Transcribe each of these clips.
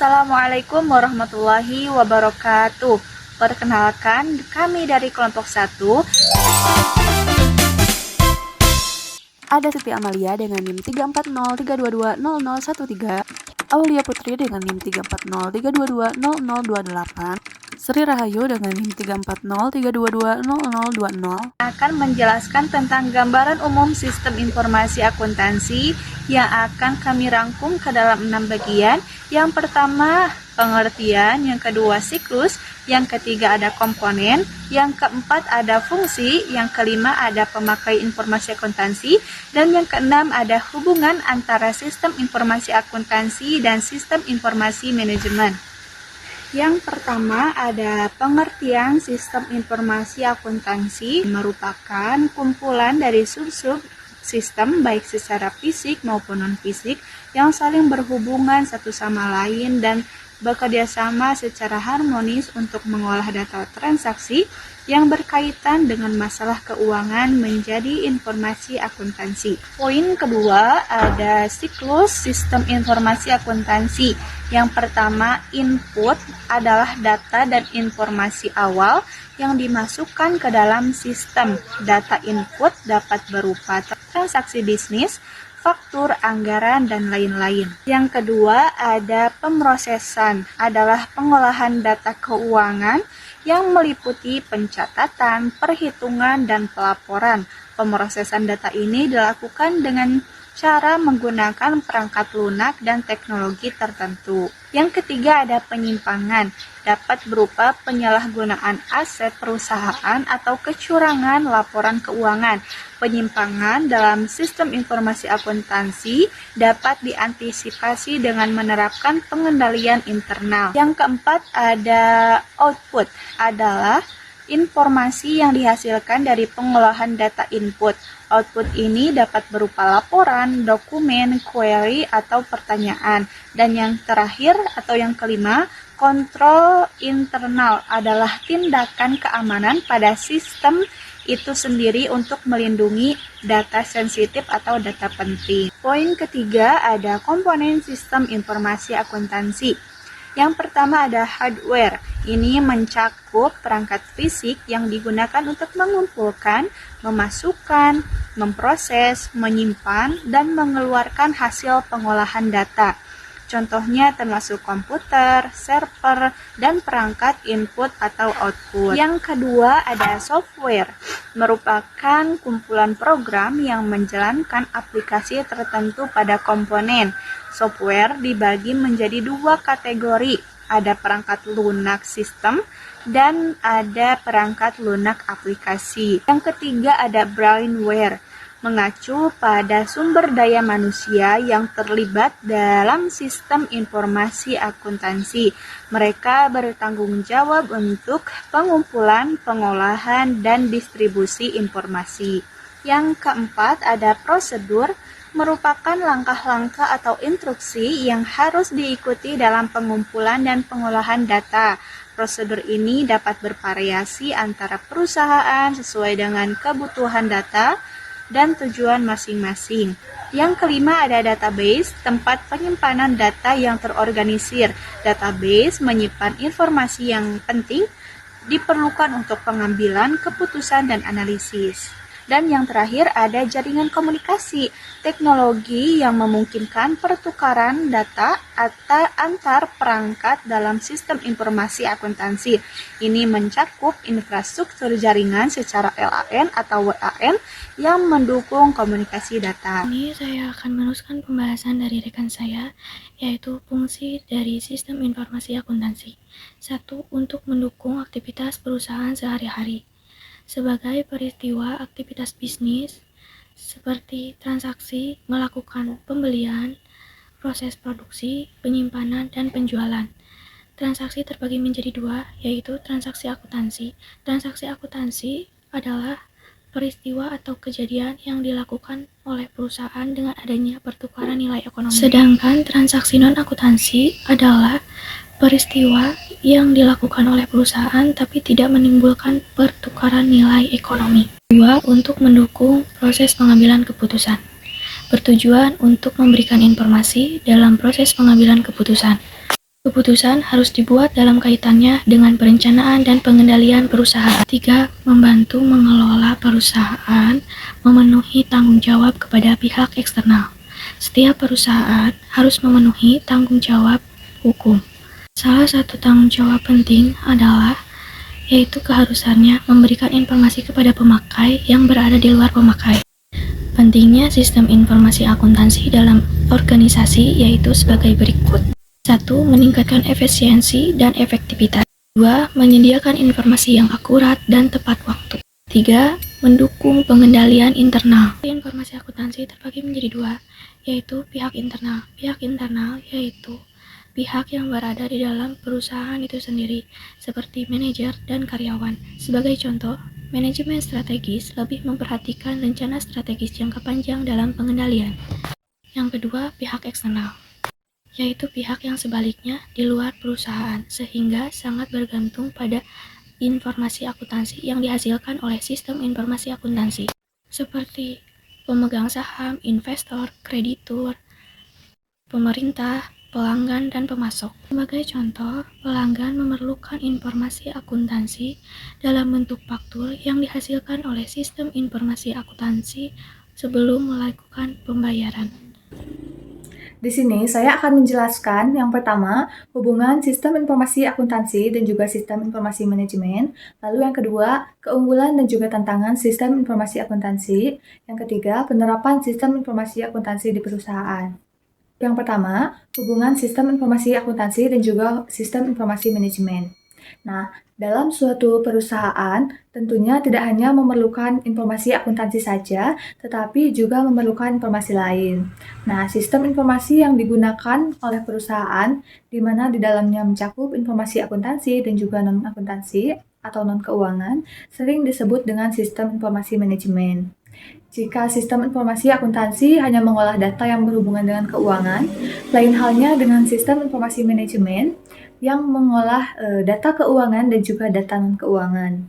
Assalamualaikum warahmatullahi wabarakatuh. Perkenalkan, kami dari kelompok 1. Ada Siti Amalia dengan NIM 34032200013, Aulia Putri dengan NIM 34032200028, Sri Rahayu dengan NIM 34032200020 akan menjelaskan tentang gambaran umum sistem informasi akuntansi yang akan kami rangkum ke dalam 6 bagian. Yang pertama, pengertian, yang kedua siklus, yang ketiga ada komponen, yang keempat ada fungsi, yang kelima ada pemakai informasi akuntansi, dan yang keenam ada hubungan antara sistem informasi akuntansi dan sistem informasi manajemen. Yang pertama ada pengertian sistem informasi akuntansi, merupakan kumpulan dari sub-sub sistem baik secara fisik maupun non-fisik yang saling berhubungan satu sama lain dan bekerjasama secara harmonis untuk mengolah data transaksi yang berkaitan dengan masalah keuangan menjadi informasi akuntansi. Poin kedua ada siklus sistem informasi akuntansi. Yang pertama, input adalah data dan informasi awal yang dimasukkan ke dalam sistem. Data input dapat berupa transaksi bisnis, faktur, anggaran, dan lain-lain. Yang kedua, ada pemrosesan, adalah pengolahan data keuangan yang meliputi pencatatan, perhitungan, dan pelaporan. Pemrosesan data ini dilakukan dengan cara menggunakan perangkat lunak dan teknologi tertentu. Yang ketiga ada penyimpangan, dapat berupa penyalahgunaan aset perusahaan atau kecurangan laporan keuangan. Penyimpangan dalam sistem informasi akuntansi dapat diantisipasi dengan menerapkan pengendalian internal. Yang keempat ada output, adalah informasi yang dihasilkan dari pengolahan data input. Output ini dapat berupa laporan, dokumen, query, atau pertanyaan. Dan yang terakhir atau yang kelima, kontrol internal adalah tindakan keamanan pada sistem itu sendiri untuk melindungi data sensitif atau data penting. Poin ketiga ada komponen sistem informasi akuntansi. Yang pertama ada hardware. Ini mencakup perangkat fisik yang digunakan untuk mengumpulkan, memasukkan, memproses, menyimpan, dan mengeluarkan hasil pengolahan data. Contohnya termasuk komputer, server, dan perangkat input atau output. Yang kedua ada software, merupakan kumpulan program yang menjalankan aplikasi tertentu pada komponen. Software dibagi menjadi dua kategori, ada perangkat lunak sistem dan ada perangkat lunak aplikasi. Yang ketiga ada brainware, mengacu pada sumber daya manusia yang terlibat dalam sistem informasi akuntansi. Mereka bertanggung jawab untuk pengumpulan, pengolahan, dan distribusi informasi. Yang keempat ada prosedur, merupakan langkah-langkah atau instruksi yang harus diikuti dalam pengumpulan dan pengolahan data. Prosedur ini dapat bervariasi antara perusahaan sesuai dengan kebutuhan data dan tujuan masing-masing. Yang kelima ada database, tempat penyimpanan data yang terorganisir. Database menyimpan informasi yang penting diperlukan untuk pengambilan keputusan dan analisis. Dan yang terakhir ada jaringan komunikasi, teknologi yang memungkinkan pertukaran data atau antar perangkat dalam sistem informasi akuntansi. Ini mencakup infrastruktur jaringan secara LAN atau WAN yang mendukung komunikasi data. Ini saya akan meneruskan pembahasan dari rekan saya, yaitu fungsi dari sistem informasi akuntansi. 1. Untuk mendukung aktivitas perusahaan sehari-hari. Sebagai peristiwa aktivitas bisnis seperti transaksi, melakukan pembelian, proses produksi, penyimpanan, dan penjualan. Transaksi terbagi menjadi dua, yaitu transaksi akuntansi. Transaksi akuntansi adalah peristiwa atau kejadian yang dilakukan oleh perusahaan dengan adanya pertukaran nilai ekonomi. Sedangkan transaksi non-akuntansi adalah peristiwa yang dilakukan oleh perusahaan tapi tidak menimbulkan pertukaran nilai ekonomi. 2. Untuk mendukung proses pengambilan keputusan. Bertujuan untuk memberikan informasi dalam proses pengambilan keputusan. Keputusan harus dibuat dalam kaitannya dengan perencanaan dan pengendalian perusahaan. 3. Membantu mengelola perusahaan, memenuhi tanggung jawab kepada pihak eksternal. Setiap perusahaan harus memenuhi tanggung jawab hukum. Salah satu tanggung jawab penting adalah yaitu keharusannya memberikan informasi kepada pemakai yang berada di luar pemakai. Pentingnya sistem informasi akuntansi dalam organisasi yaitu sebagai berikut. 1. Meningkatkan efisiensi dan efektivitas. 2. Menyediakan informasi yang akurat dan tepat waktu. 3. Mendukung pengendalian internal. Informasi akuntansi terbagi menjadi 2, yaitu pihak internal. Pihak internal yaitu pihak yang berada di dalam perusahaan itu sendiri, seperti manajer dan karyawan. Sebagai contoh, manajemen strategis lebih memperhatikan rencana strategis jangka panjang dalam pengendalian. Yang kedua, pihak eksternal, yaitu pihak yang sebaliknya di luar perusahaan, sehingga sangat bergantung pada informasi akuntansi yang dihasilkan oleh sistem informasi akuntansi, seperti pemegang saham, investor, kreditur, pemerintah, pelanggan, dan pemasok. Sebagai contoh, pelanggan memerlukan informasi akuntansi dalam bentuk faktur yang dihasilkan oleh sistem informasi akuntansi sebelum melakukan pembayaran. Di sini saya akan menjelaskan yang pertama, hubungan sistem informasi akuntansi dan juga sistem informasi manajemen. Lalu yang kedua, keunggulan dan juga tantangan sistem informasi akuntansi. Yang ketiga, penerapan sistem informasi akuntansi di perusahaan. Yang pertama, hubungan sistem informasi akuntansi dan juga sistem informasi manajemen. Nah, dalam suatu perusahaan tentunya tidak hanya memerlukan informasi akuntansi saja, tetapi juga memerlukan informasi lain. Nah, sistem informasi yang digunakan oleh perusahaan, di mana di dalamnya mencakup informasi akuntansi dan juga non-akuntansi atau non-keuangan, sering disebut dengan sistem informasi manajemen. Jika sistem informasi akuntansi hanya mengolah data yang berhubungan dengan keuangan, lain halnya dengan sistem informasi manajemen yang mengolah data keuangan dan juga data non-keuangan.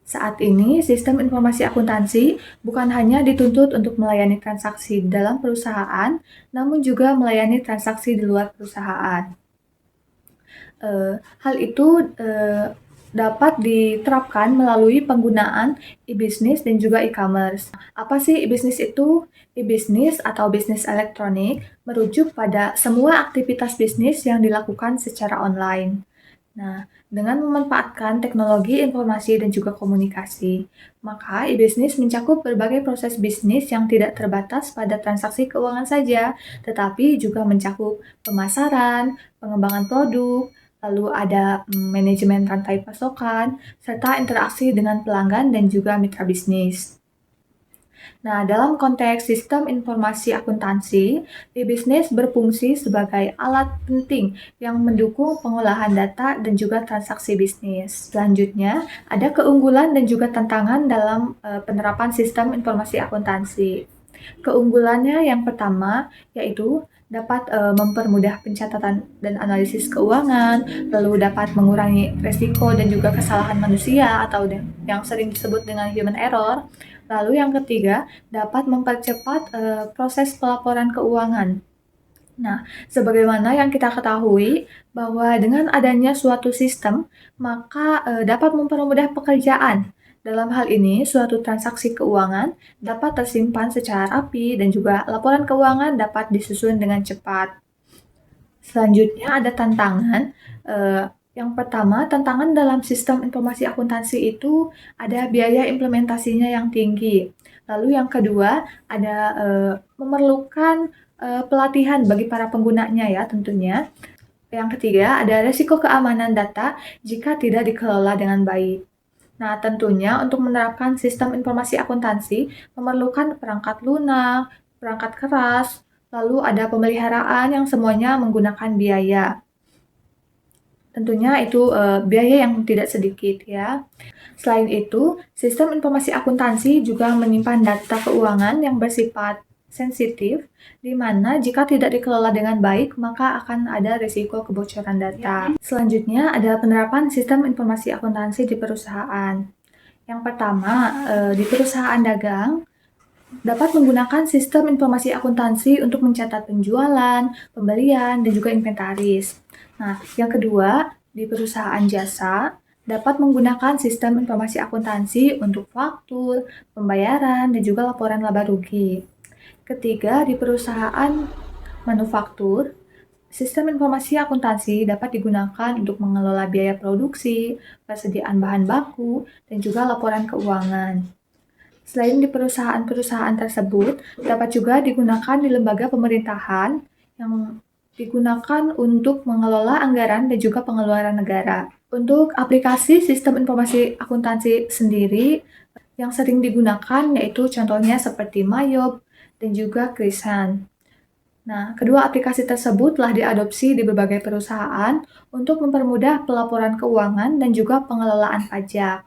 Saat ini, sistem informasi akuntansi bukan hanya dituntut untuk melayani transaksi di dalam perusahaan, namun juga melayani transaksi di luar perusahaan. Hal itu dapat diterapkan melalui penggunaan e-business dan juga e-commerce. Apa sih e-business itu? E-business atau bisnis elektronik merujuk pada semua aktivitas bisnis yang dilakukan secara online. Nah, dengan memanfaatkan teknologi informasi dan juga komunikasi, maka e-business mencakup berbagai proses bisnis yang tidak terbatas pada transaksi keuangan saja, tetapi juga mencakup pemasaran, pengembangan produk, lalu ada manajemen rantai pasokan, serta interaksi dengan pelanggan dan juga mitra bisnis. Nah, dalam konteks sistem informasi akuntansi, e-business berfungsi sebagai alat penting yang mendukung pengolahan data dan juga transaksi bisnis. Selanjutnya, ada keunggulan dan juga tantangan dalam penerapan sistem informasi akuntansi. Keunggulannya yang pertama yaitu dapat mempermudah pencatatan dan analisis keuangan, lalu dapat mengurangi risiko dan juga kesalahan manusia atau yang sering disebut dengan human error. Lalu yang ketiga, dapat mempercepat proses pelaporan keuangan. Nah, sebagaimana yang kita ketahui bahwa dengan adanya suatu sistem, maka dapat mempermudah pekerjaan. Dalam hal ini, suatu transaksi keuangan dapat tersimpan secara rapi dan juga laporan keuangan dapat disusun dengan cepat. Selanjutnya ada tantangan. Yang pertama, tantangan dalam sistem informasi akuntansi itu ada biaya implementasinya yang tinggi. Lalu yang kedua, ada memerlukan pelatihan bagi para penggunanya ya tentunya. Yang ketiga, ada resiko keamanan data jika tidak dikelola dengan baik. Nah, tentunya untuk menerapkan sistem informasi akuntansi memerlukan perangkat lunak, perangkat keras, lalu ada pemeliharaan yang semuanya menggunakan biaya. Tentunya itu biaya yang tidak sedikit ya. Selain itu, sistem informasi akuntansi juga menyimpan data keuangan yang bersifat sensitif, di mana jika tidak dikelola dengan baik, maka akan ada risiko kebocoran data. Selanjutnya, ada penerapan sistem informasi akuntansi di perusahaan. Yang pertama, di perusahaan dagang, dapat menggunakan sistem informasi akuntansi untuk mencatat penjualan, pembelian, dan juga inventaris. Nah, yang kedua, di perusahaan jasa dapat menggunakan sistem informasi akuntansi untuk faktur, pembayaran, dan juga laporan laba rugi. Ketiga, di perusahaan manufaktur, sistem informasi akuntansi dapat digunakan untuk mengelola biaya produksi, persediaan bahan baku, dan juga laporan keuangan. Selain di perusahaan-perusahaan tersebut, dapat juga digunakan di lembaga pemerintahan yang digunakan untuk mengelola anggaran dan juga pengeluaran negara. Untuk aplikasi sistem informasi akuntansi sendiri, yang sering digunakan yaitu contohnya seperti Mayob dan juga Krisan. Nah, kedua aplikasi tersebut telah diadopsi di berbagai perusahaan untuk mempermudah pelaporan keuangan dan juga pengelolaan pajak.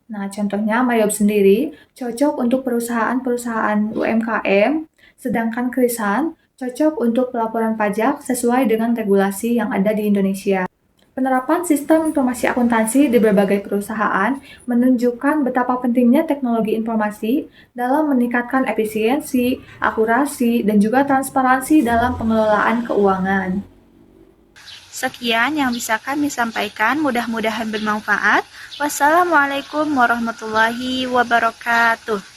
Nah, contohnya Mayob sendiri cocok untuk perusahaan-perusahaan UMKM, sedangkan Krisan cocok untuk pelaporan pajak sesuai dengan regulasi yang ada di Indonesia. Penerapan sistem informasi akuntansi di berbagai perusahaan menunjukkan betapa pentingnya teknologi informasi dalam meningkatkan efisiensi, akurasi, dan juga transparansi dalam pengelolaan keuangan. Sekian yang bisa kami sampaikan, mudah-mudahan bermanfaat. Wassalamualaikum warahmatullahi wabarakatuh.